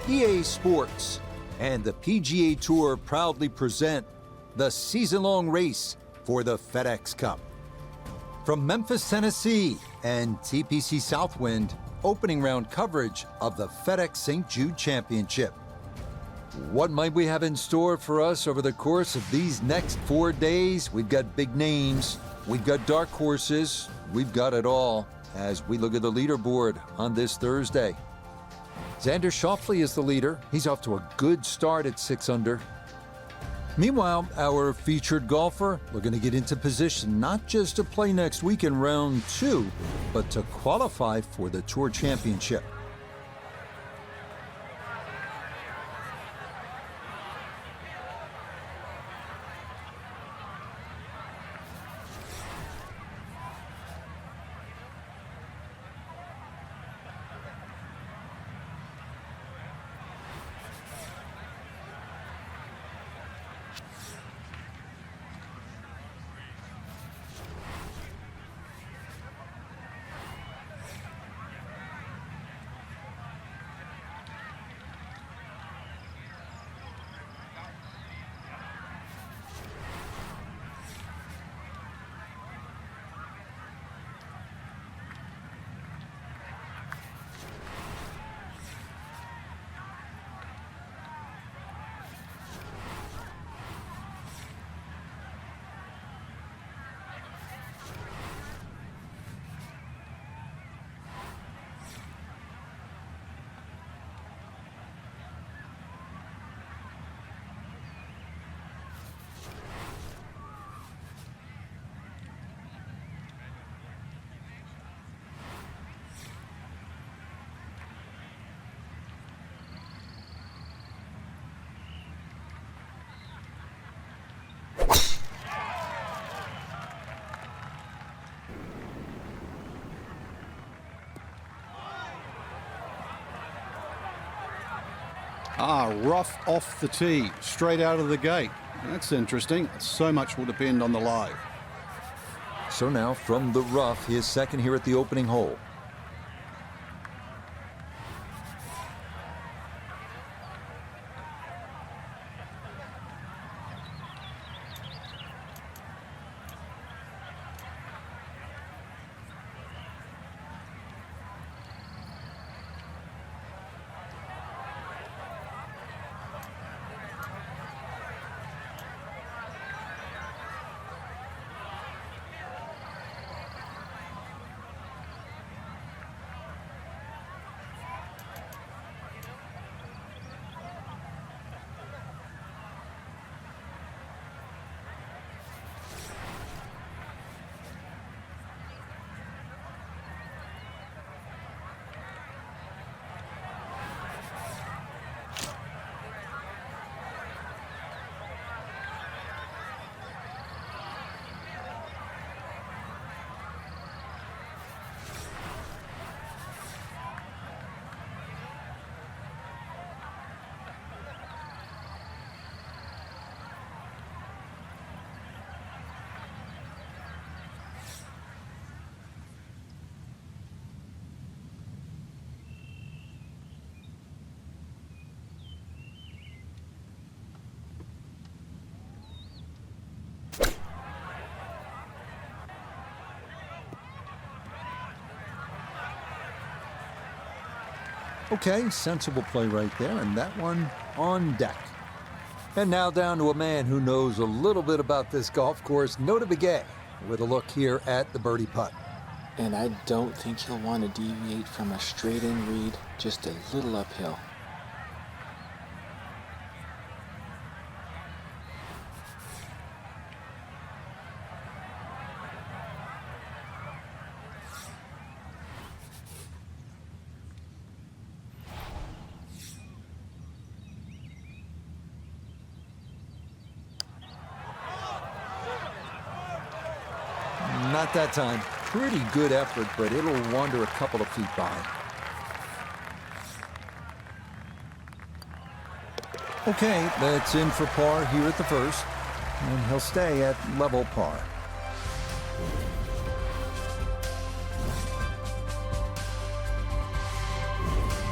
EA Sports, and the PGA Tour proudly present the season-long race for the FedEx Cup. From Memphis, Tennessee, and TPC Southwind, opening round coverage of the FedEx St. Jude Championship. What might we have in store for us over the course of these next 4 days? We've got big names, we've got dark horses, we've got it all as we look at the leaderboard on this Thursday. Xander Schauffele is the leader. He's off to a good start at 6 under. Meanwhile, our featured golfer looking to get into position not just to play next week in round 2, but to qualify for the Tour Championship. Rough off the tee, straight out of the gate. That's interesting. So much will depend on the lie. So now from the rough, his second here at the opening hole. Okay, sensible play right there, and that one on deck. And now down to a man who knows a little bit about this golf course, Nota Begay, with a look here at the birdie putt. And I don't think he'll want to deviate from a straight-in read, just a little uphill. Not that time. Pretty good effort, but it'll wander a couple of feet by. Okay, that's in for par here at the first, and he'll stay at level par.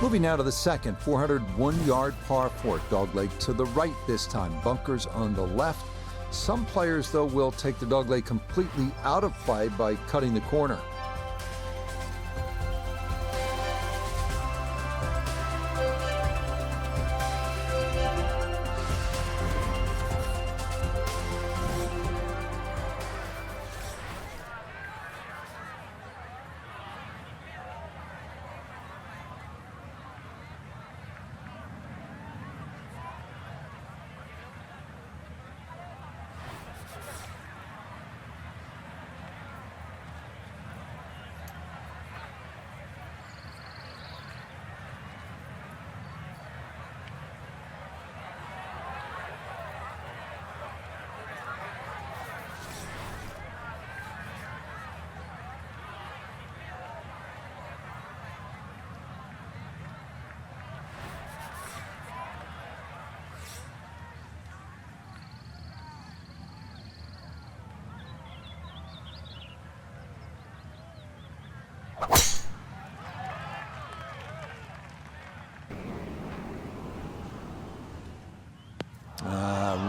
Moving now to the second, 401-yard par 4. Dogleg to the right this time. Bunkers on the left. Some players, though, will take the dogleg completely out of play by cutting the corner.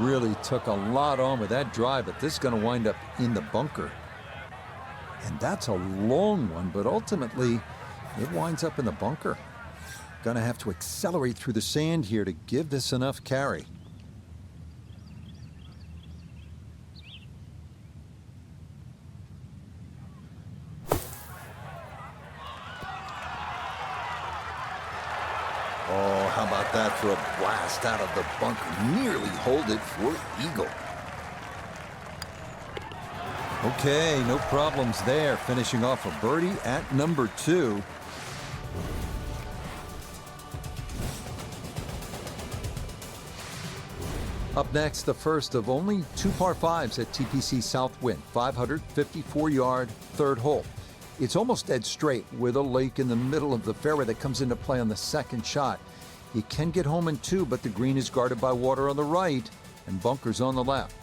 Really took a lot on with that drive, but this is going to wind up in the bunker. And that's a long one, but ultimately it winds up in the bunker. Going to have to accelerate through the sand here to give this enough carry. Oh, how about that for a blast out of the bunker? Nearly hold it for eagle. Okay, no problems there. Finishing off a birdie at number 2. Up next, the first of only 2 par 5s at TPC Southwind, 554-yard third hole. It's almost dead straight with a lake in the middle of the fairway that comes into play on the second shot. You can get home in 2, but the green is guarded by water on the right and bunkers on the left.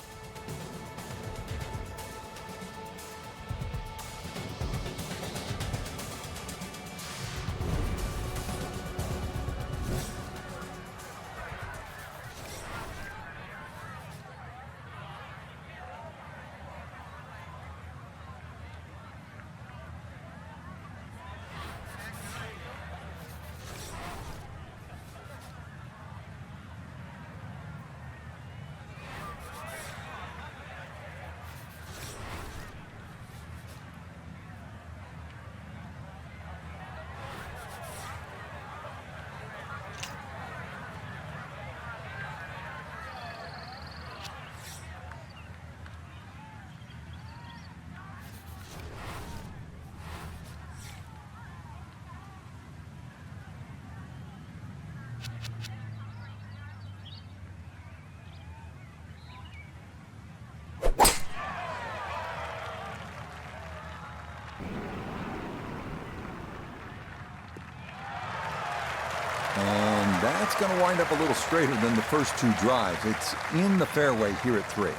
And that's going to wind up a little straighter than the first 2 drives. It's in the fairway here at 3.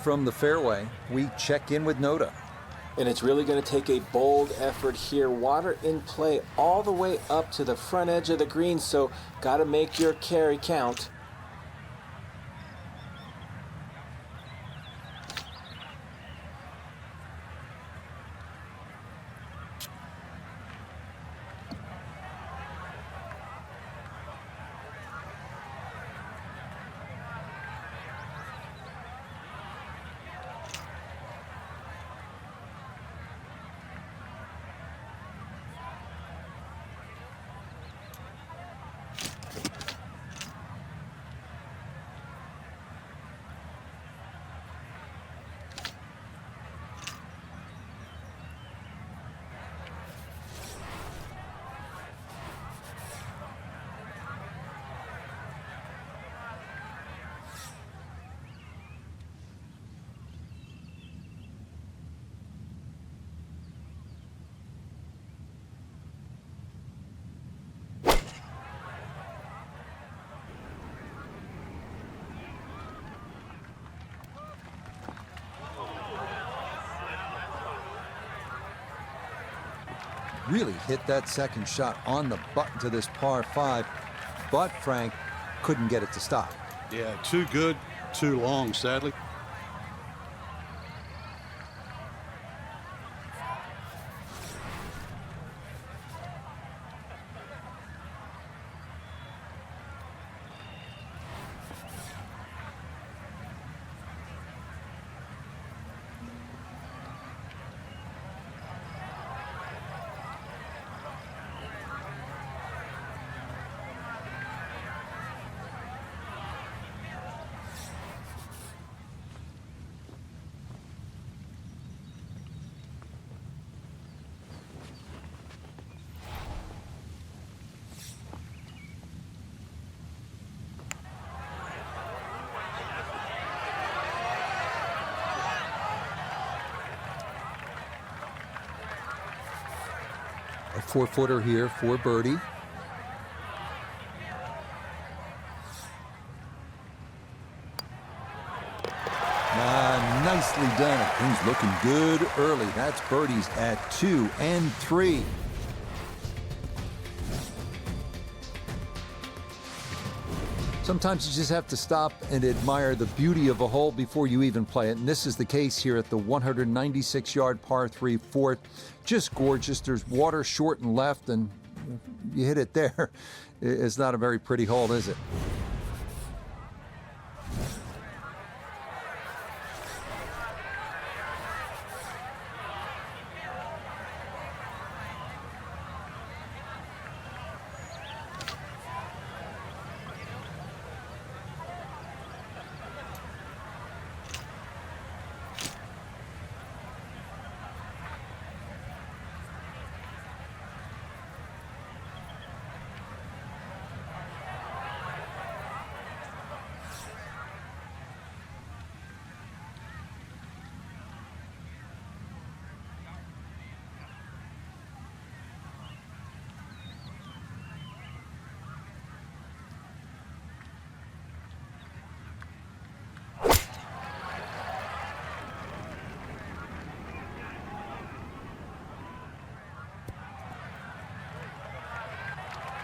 From the fairway, we check in with Noda. And it's really going to take a bold effort here. Water in play all the way up to the front edge of the green, so got to make your carry count. really hit that second shot on the button to this par 5, but Frank couldn't get it to stop. Yeah, too good, too long, sadly. A 4-footer here for birdie. Nicely done. Things looking good early. That's birdies at 2 and 3. Sometimes you just have to stop and admire the beauty of a hole before you even play it. And this is the case here at the 196-yard par 3 fourth. Just gorgeous. There's water short and left, and you hit it there. It's not a very pretty hole, is it?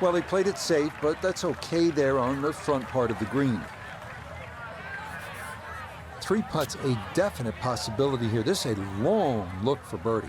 Well, he played it safe, but that's okay there on the front part of the green. 3 putts, a definite possibility here. This is a long look for birdie.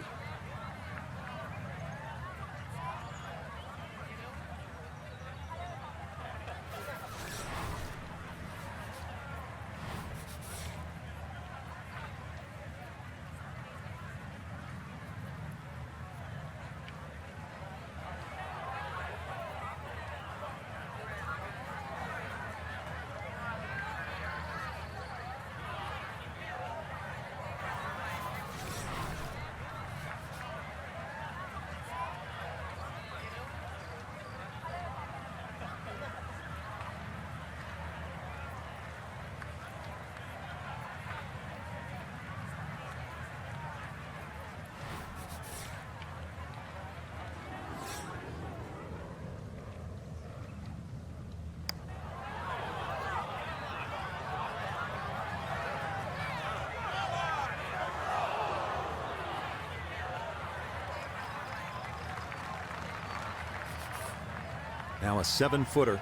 Now a 7-footer.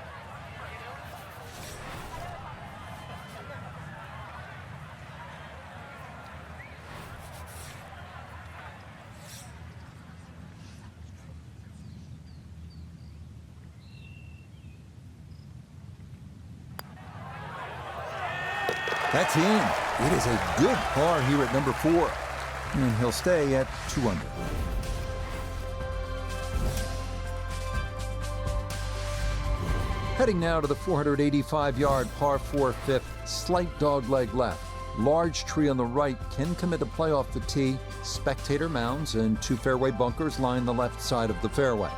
That's in. It is a good par here at number 4. And he'll stay at 2 under. Heading now to the 485-yard par 4 fifth, slight dogleg left. Large tree on the right can commit a play off the tee. Spectator mounds and 2 fairway bunkers line the left side of the fairway.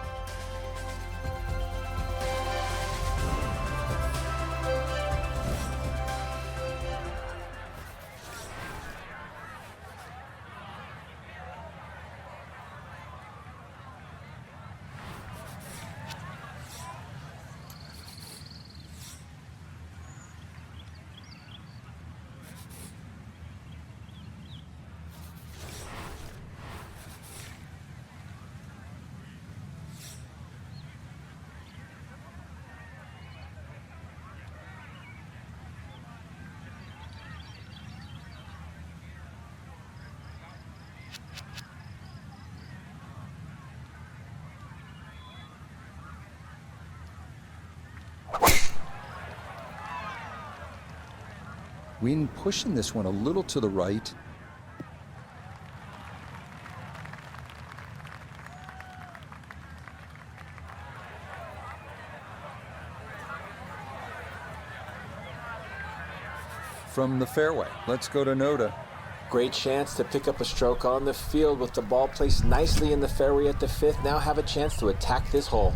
Wind pushing this one a little to the right. From the fairway, let's go to Noda. Great chance to pick up a stroke on the field with the ball placed nicely in the fairway at the 5th. Now have a chance to attack this hole.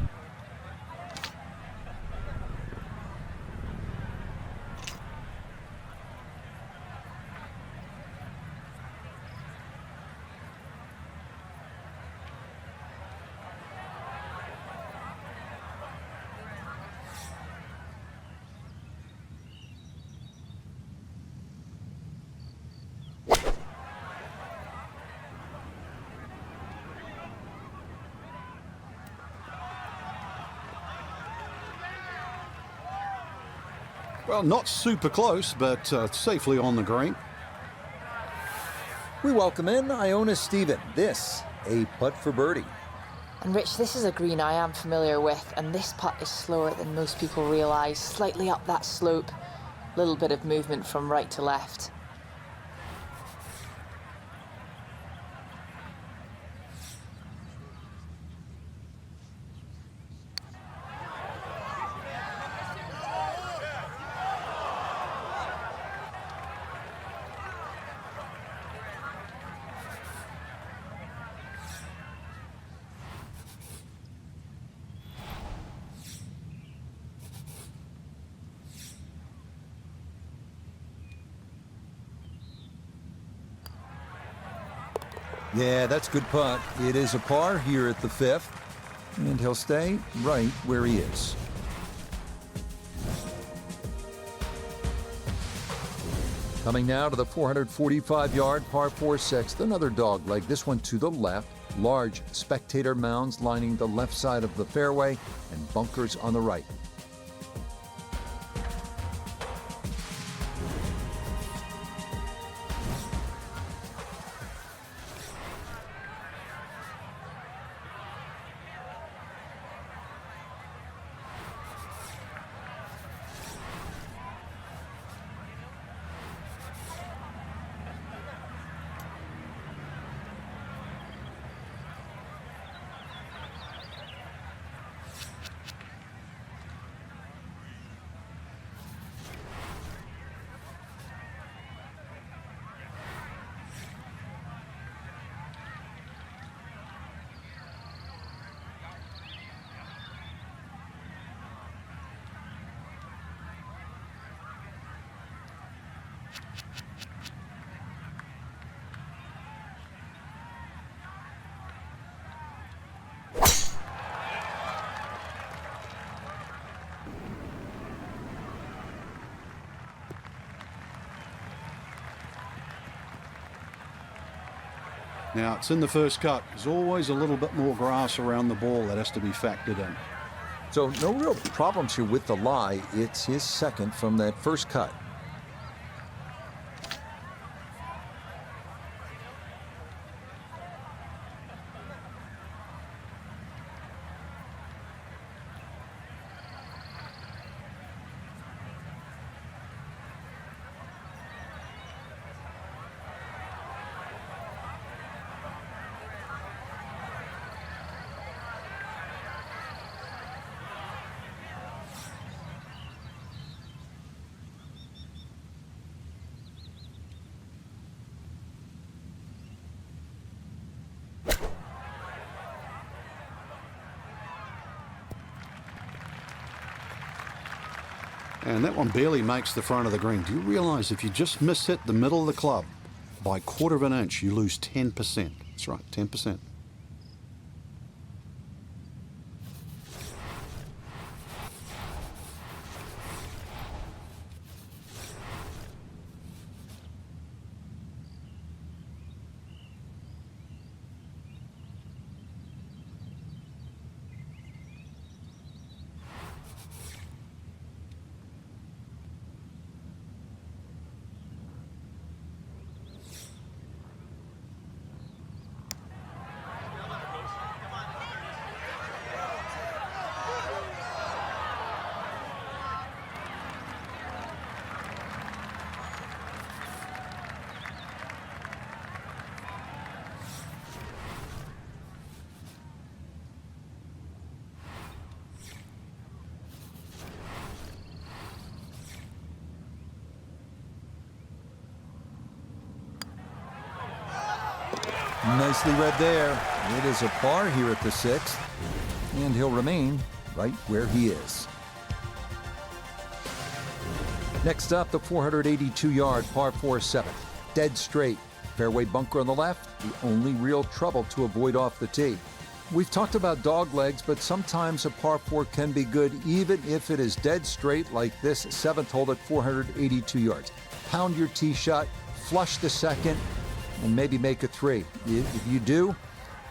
Well, not super close, but safely on the green. We welcome in Iona Stephen. This, a putt for birdie. And Rich, this is a green I am familiar with, and this putt is slower than most people realise. Slightly up that slope, little bit of movement from right to left. Yeah, that's a good putt. It is a par here at the 5th, and he'll stay right where he is. Coming now to the 445-yard par 4 6th, another dog leg, this one to the left. Large spectator mounds lining the left side of the fairway and bunkers on the right. Now, it's in the first cut. There's always a little bit more grass around the ball that has to be factored in. So no real problems here with the lie. It's his second from that first cut. And that one barely makes the front of the green. Do you realize if you just miss hit the middle of the club by a quarter of an inch, you lose 10%? That's right, 10%. Nicely read there. It is a par here at the 6th, and he'll remain right where he is. Next up, the 482-yard par 4 7th. Dead straight. Fairway bunker on the left, the only real trouble to avoid off the tee. We've talked about dog legs, but sometimes a par 4 can be good even if it is dead straight like this 7th hole at 482 yards. Pound your tee shot, flush the second, and maybe make a 3. If you do,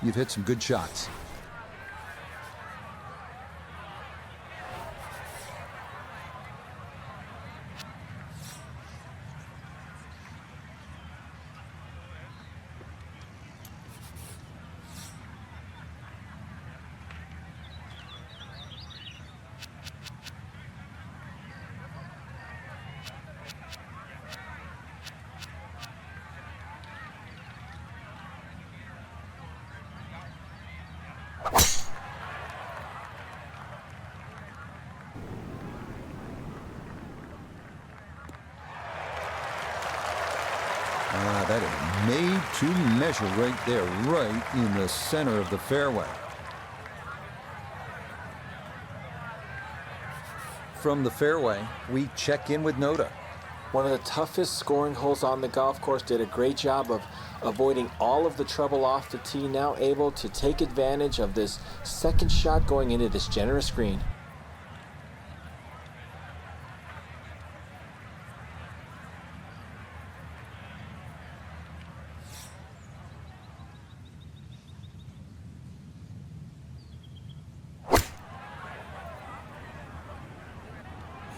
you've hit some good shots. That is made to measure right there, right in the center of the fairway. From the fairway, we check in with Noda. One of the toughest scoring holes on the golf course. Did a great job of avoiding all of the trouble off the tee. Now able to take advantage of this second shot going into this generous green.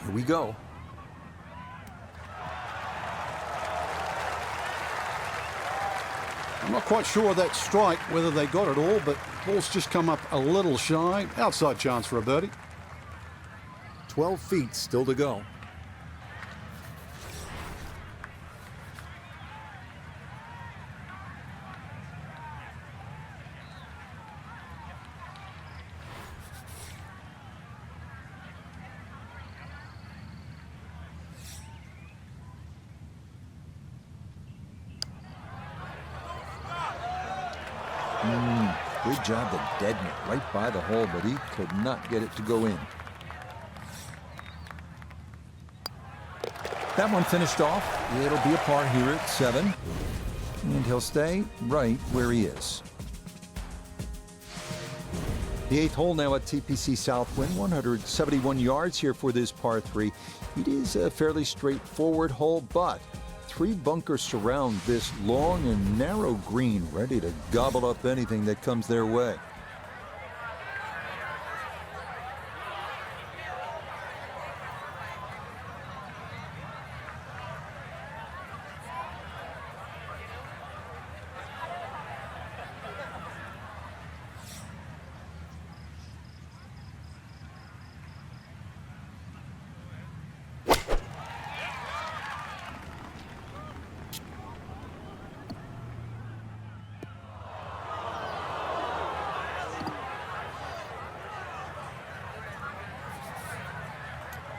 Here we go. I'm not quite sure that strike, whether they got it all, but ball's just come up a little shy. Outside chance for a birdie. 12 feet still to go. Good job to deaden it right by the hole, but he could not get it to go in. That one finished off. It'll be a par here at 7, and he'll stay right where he is. The 8th hole now at TPC Southwind, 171 yards here for this par 3. It is a fairly straightforward hole, but 3 bunkers surround this long and narrow green, ready to gobble up anything that comes their way.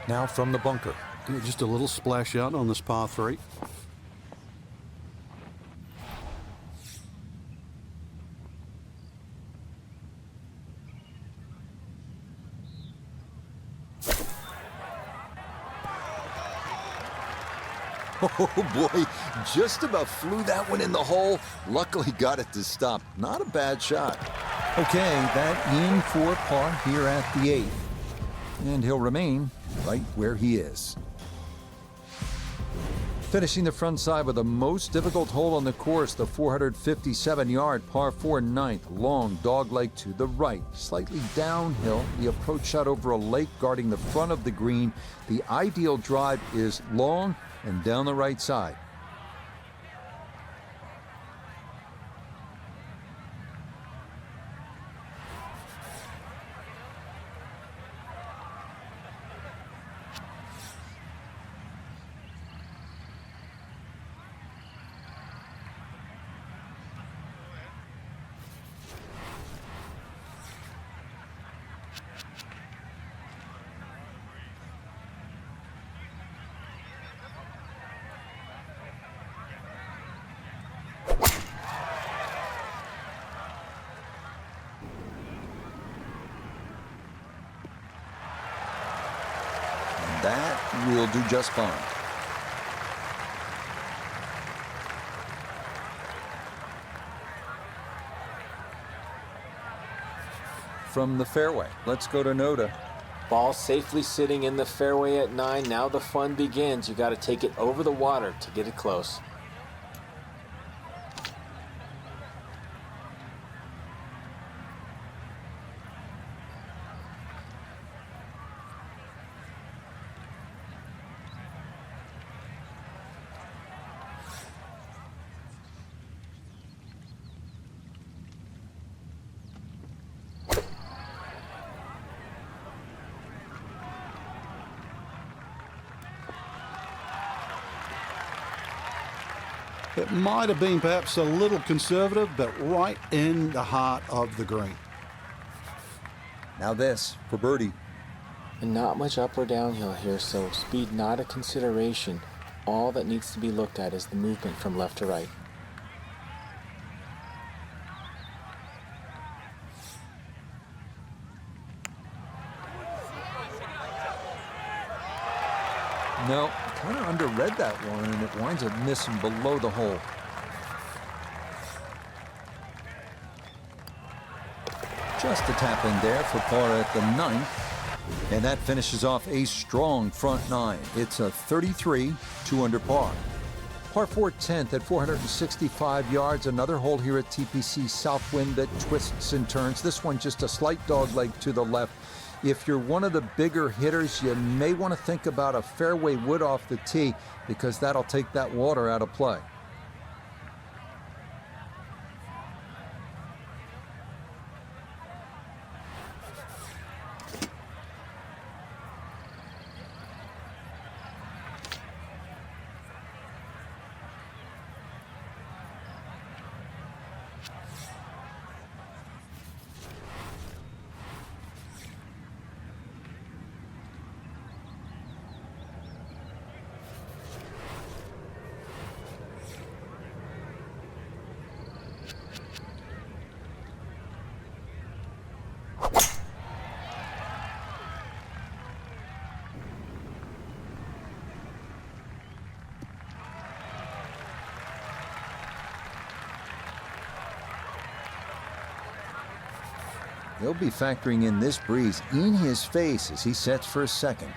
Now from the bunker. Yeah, just a little splash out on this par 3. Oh boy, just about flew that one in the hole. Luckily got it to stop. Not a bad shot. Okay, that in for par here at the 8th. And he'll remain right where he is. Finishing the front side with the most difficult hole on the course, the 457-yard par 4 9th. Long dogleg to the right, slightly downhill. The approach shot over a lake guarding the front of the green. The ideal drive is long and down the right side. will do just fine. From the fairway, let's go to Noda. Ball safely sitting in the fairway at 9. Now the fun begins. You got to take it over the water to get it close. It might have been perhaps a little conservative, but right in the heart of the green. Now this for birdie. And not much up or downhill here, so speed not a consideration. All that needs to be looked at is the movement from left to right. No, kind of underread that one, and it winds up missing below the hole. Just a tap in there for par at the 9th. And that finishes off a strong front 9. It's a 33, 2 under par. Par 4 10th at 465 yards. Another hole here at TPC Southwind that twists and turns. This one just a slight dogleg to the left. If you're one of the bigger hitters, you may want to think about a fairway wood off the tee, because that'll take that water out of play. He'll be factoring in this breeze in his face as he sets for a second.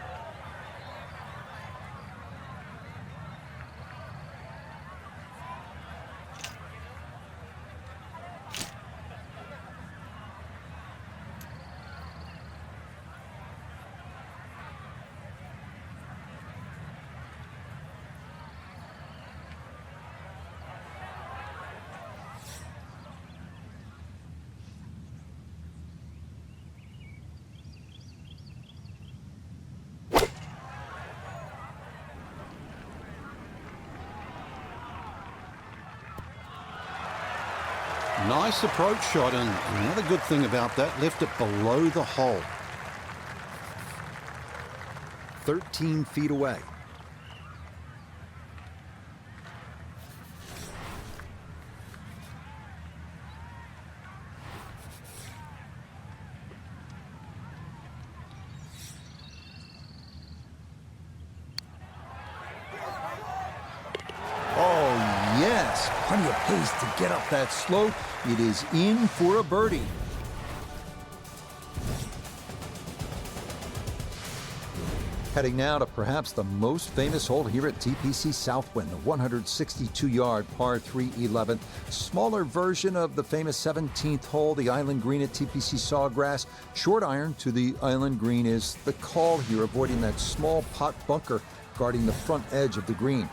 Nice approach shot, and another good thing about that, left it below the hole. 13 feet away. Yes, plenty of pace to get up that slope. It is in for a birdie. Heading now to perhaps the most famous hole here at TPC Southwind, the 162-yard par 3 11th. Smaller version of the famous 17th hole, the island green at TPC Sawgrass. Short iron to the island green is the call here, avoiding that small pot bunker guarding the front edge of the green.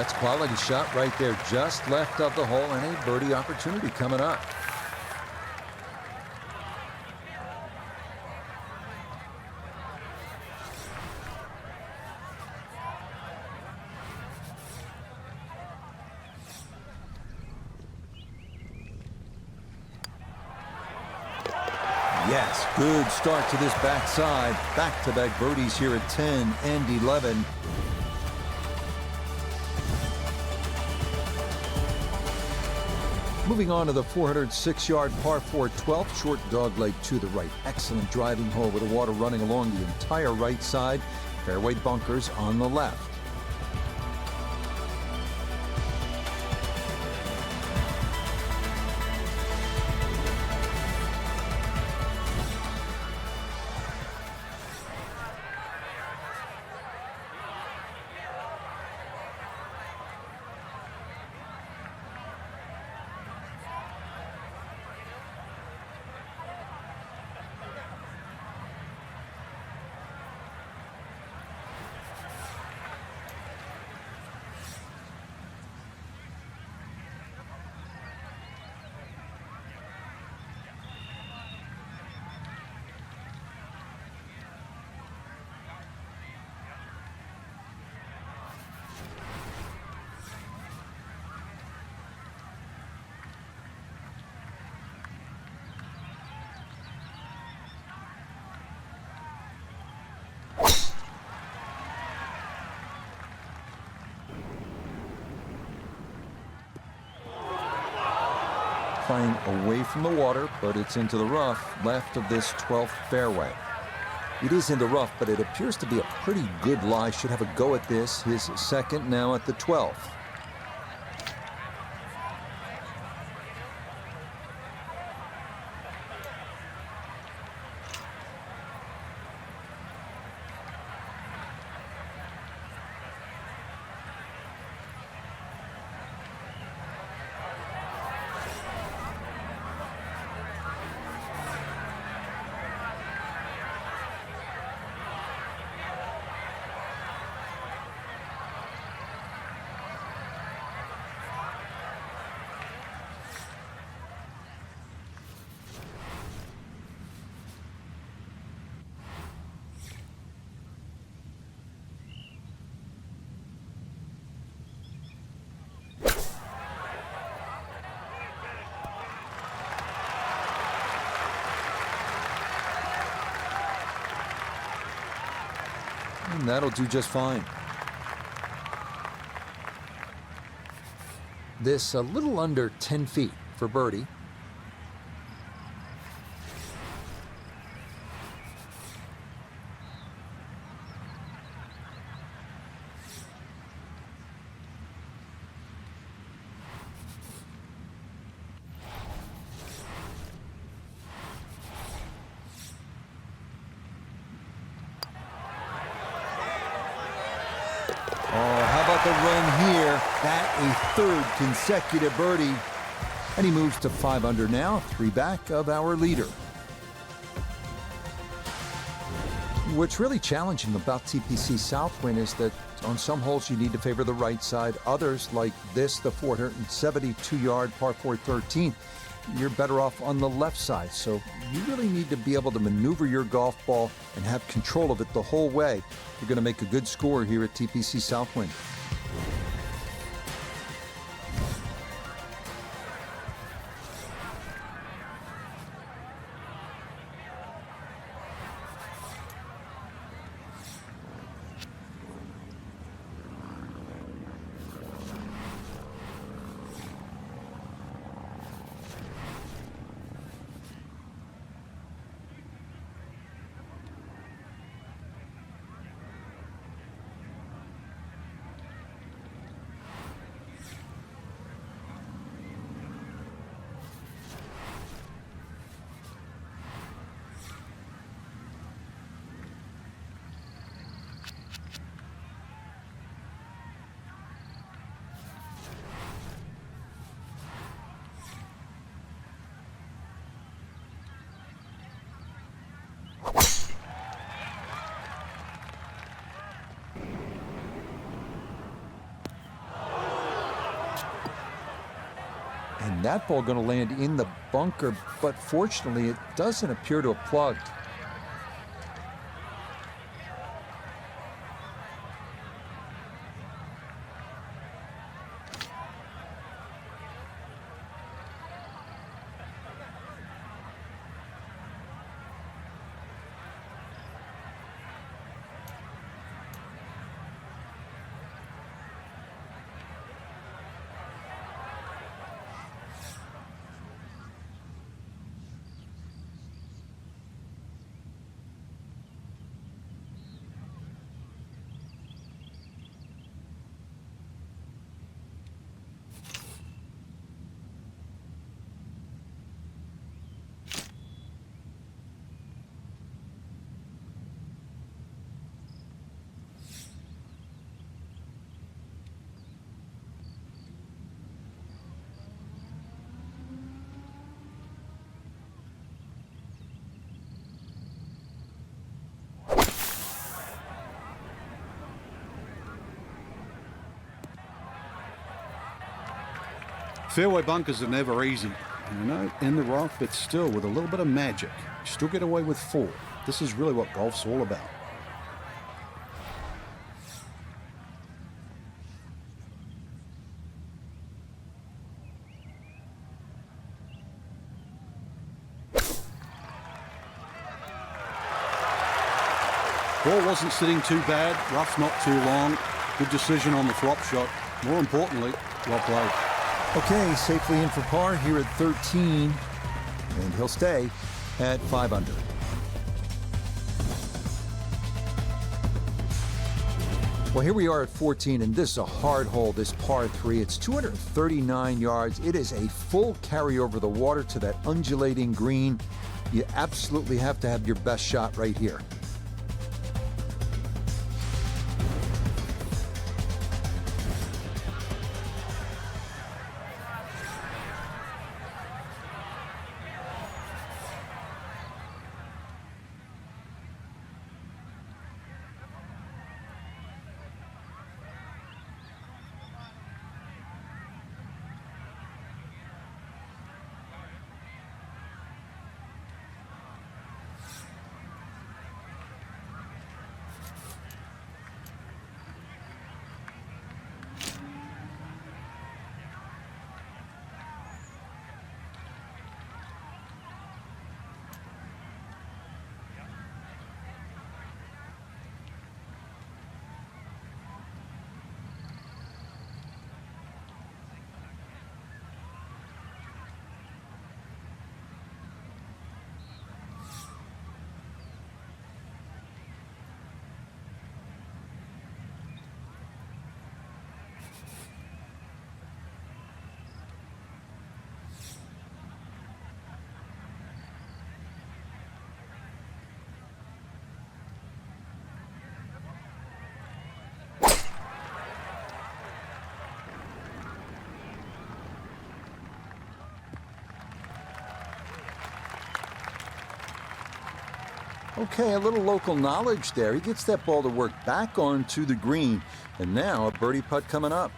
That's a quality shot right there, just left of the hole, and a birdie opportunity coming up. Yes, good start to this backside. Back-to-back birdies here at 10 and 11. Moving on to the 406-yard par 4 12th, short dogleg to the right. Excellent driving hole with the water running along the entire right side. Fairway bunkers on the left. Playing away from the water, but it's into the rough left of this 12th fairway. It is in the rough, but it appears to be a pretty good lie. Should have a go at this. His second now at the 12th. And that'll do just fine. This a little under 10 feet for birdie. The run here, that a third consecutive birdie, and he moves to 5 under now, 3 back of our leader. What's really challenging about TPC Southwind is that on some holes you need to favor the right side. Others, like this, the 472-yard par 4 13th, you're better off on the left side. So you really need to be able to maneuver your golf ball and have control of it the whole way. You're going to make a good score here at TPC Southwind. And that ball going to land in the bunker, but fortunately it doesn't appear to have plugged. Fairway bunkers are never easy. And you know, in the rough, it's still with a little bit of magic. You still get away with 4. This is really what golf's all about. Ball wasn't sitting too bad, rough's not too long. Good decision on the flop shot. More importantly, well played. Okay, safely in for par here at 13, and he'll stay at 5 under. Well, here we are at 14, and this is a hard hole, this par 3. It's 239 yards. It is a full carry over the water to that undulating green. You absolutely have to have your best shot right here. Okay, a little local knowledge there. He gets that ball to work back onto the green. And now a birdie putt coming up.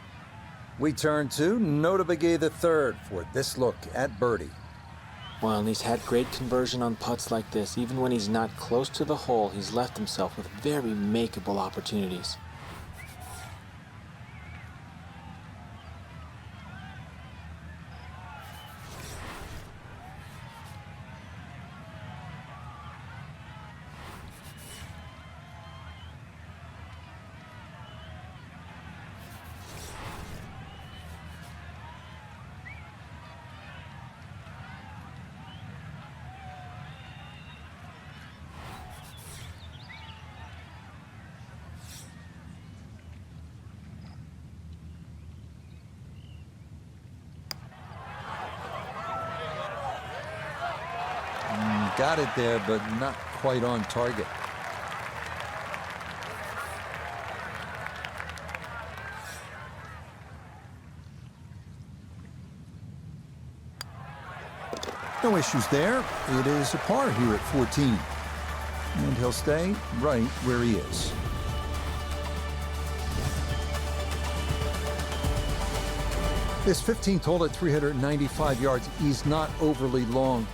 We turn to Nota Begay III for this look at birdie. Well, and he's had great conversion on putts like this. Even when he's not close to the hole, he's left himself with very makeable opportunities. Got it there, but not quite on target. No issues there. It is a par here at 14. And he'll stay right where he is. This 15th hole at 395 yards is not overly long,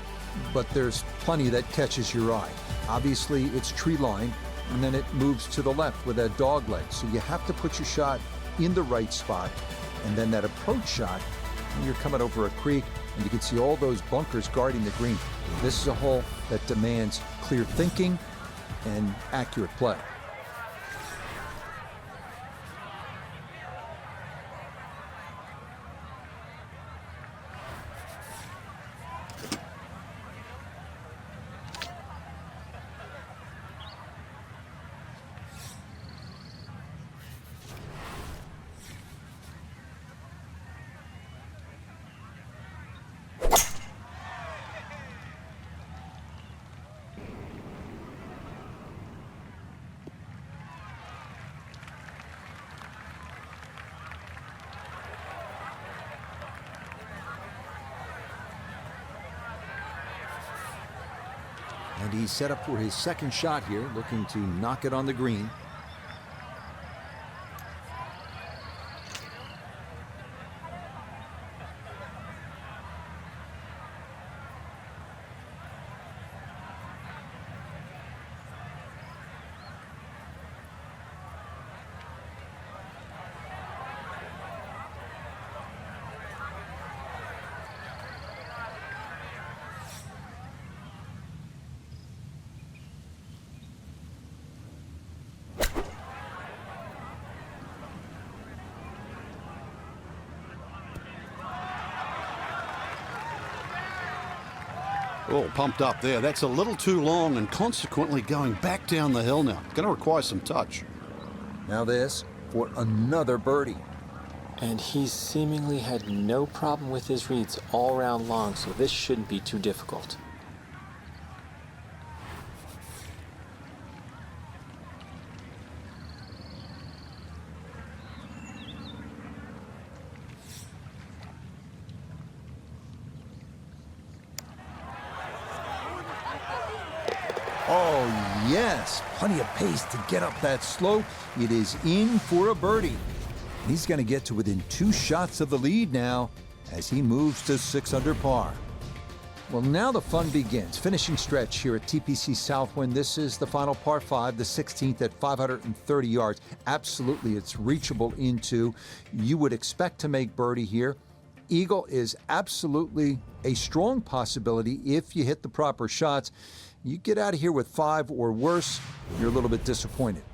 but there's plenty that catches your eye. Obviously, it's tree line, and then it moves to the left with that dog leg. So you have to put your shot in the right spot, and then that approach shot, and you're coming over a creek, and you can see all those bunkers guarding the green. This is a hole that demands clear thinking and accurate play. And he's set up for his second shot here, looking to knock it on the green. Oh, pumped up there. That's a little too long and consequently going back down the hill now. Going to require some touch. Now this for another birdie. And he's seemingly had no problem with his reads all round long, so this shouldn't be too difficult. Oh, yes. Plenty of pace to get up that slope. It is in for a birdie. He's going to get to within 2 shots of the lead now as he moves to 6 under par. Well, now the fun begins. Finishing stretch here at TPC Southwind. This is the final par 5, the 16th at 530 yards. Absolutely, it's reachable into. You would expect to make birdie here. Eagle is absolutely a strong possibility if you hit the proper shots. You get out of here with 5 or worse, you're a little bit disappointed.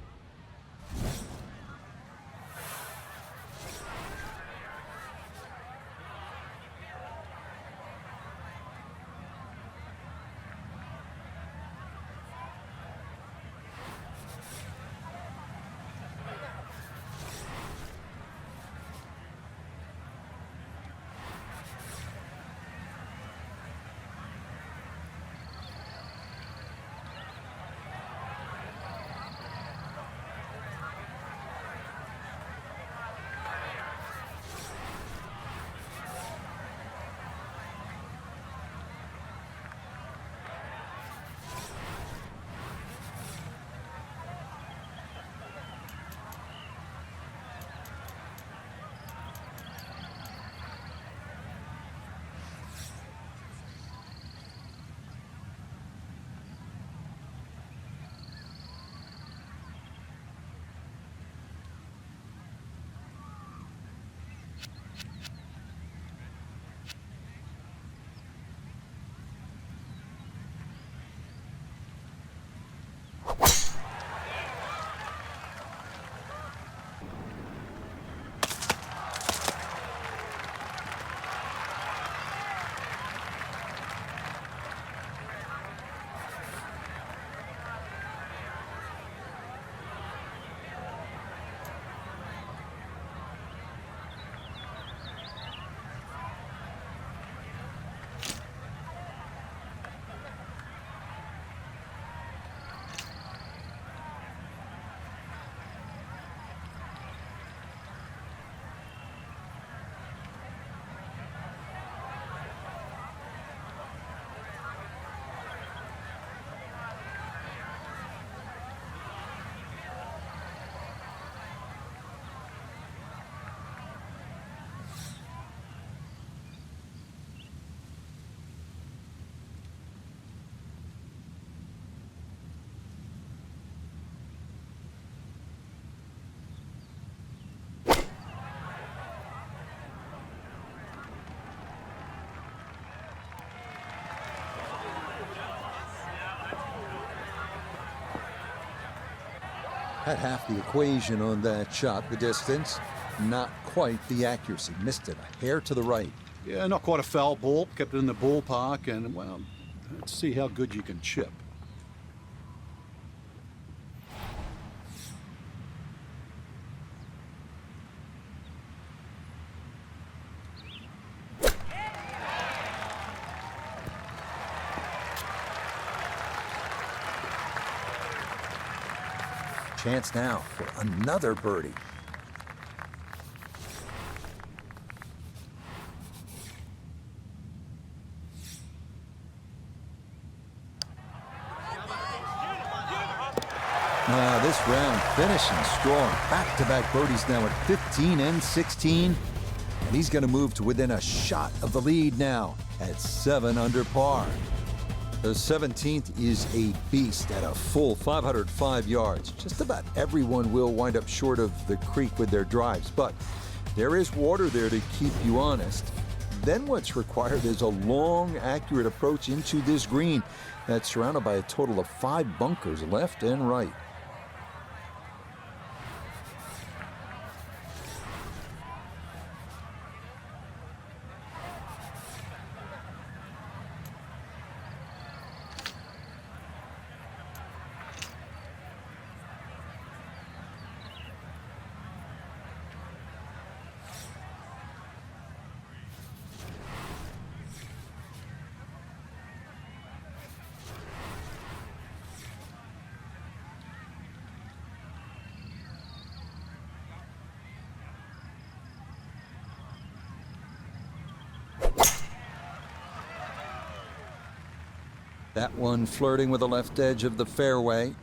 Had half the equation on that shot, the distance. Not quite the accuracy. Missed it a hair to the right. Yeah, not quite a foul ball. Kept it in the ballpark, and, well, let's see how good you can chip. Chance now for another birdie. This round finishing strong. Back-to-back birdies now at 15 and 16. And he's going to move to within a shot of the lead now at 7 under par. The 17th is a beast at a full 505 yards. Just about everyone will wind up short of the creek with their drives, but there is water there to keep you honest. Then what's required is a long, accurate approach into this green that's surrounded by a total of 5 bunkers left and right. That one flirting with the left edge of the fairway.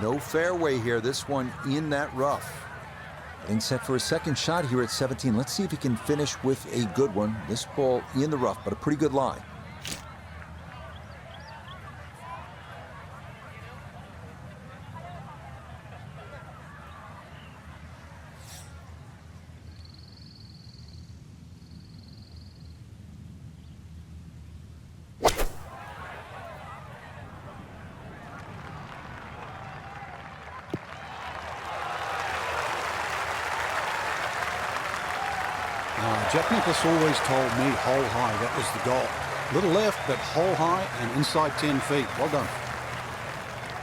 No fairway here. This one in that rough. Getting set for a second shot here at 17. Let's see if he can finish with a good one. This ball in the rough, but a pretty good lie. Jack Nicklaus always told me hole high, that was the goal. Little left, but hole high and inside 10 feet. Well done.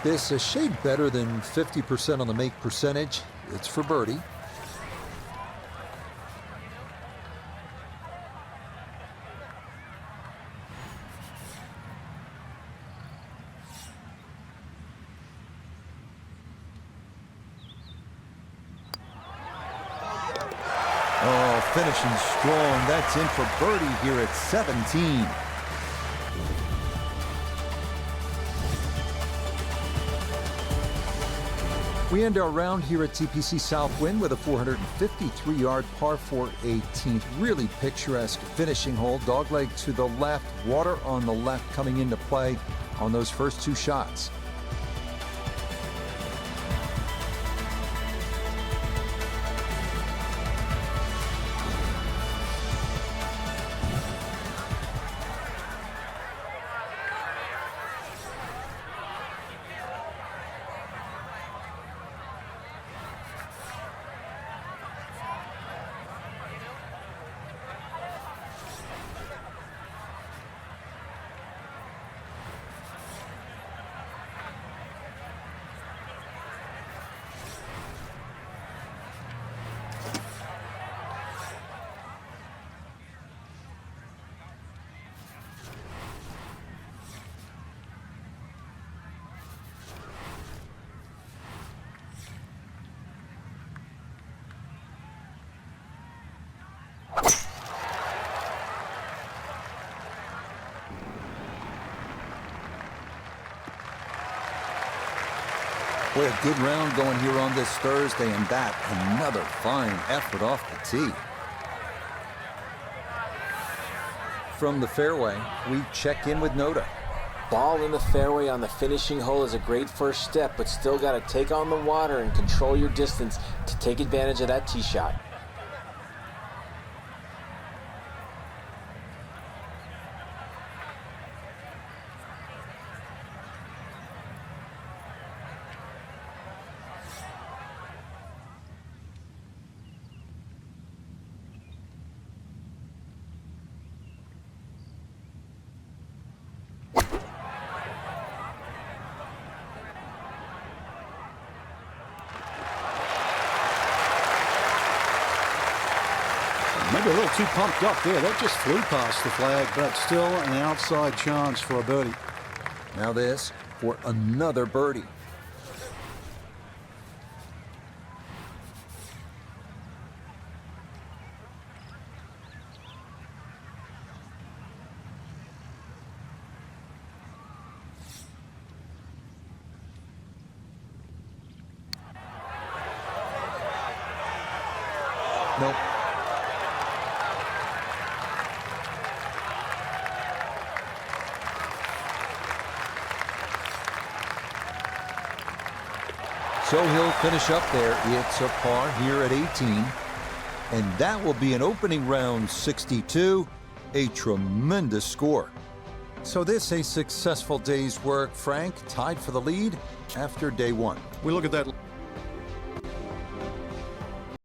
This a shade better than 50% on the make percentage. It's for birdie. Oh, finishing strong. That's in for birdie here at 17. We end our round here at TPC Southwind with a 453-yard par 4 18th. Really picturesque finishing hole. Dogleg to the left, water on the left coming into play on those first 2 shots. Boy, a good round going here on this Thursday, and that another fine effort off the tee. From the fairway, we check in with Noda. Ball in the fairway on the finishing hole is a great first step, but still got to take on the water and control your distance to take advantage of that tee shot. Maybe a little too pumped up there. That just flew past the flag, but still an outside chance for a birdie. Now this for another birdie. Nope. So he'll finish up there. It's a par here at 18. And that will be an opening round 62. A tremendous score. So this a successful day's work. Frank tied for the lead after day one. We look at that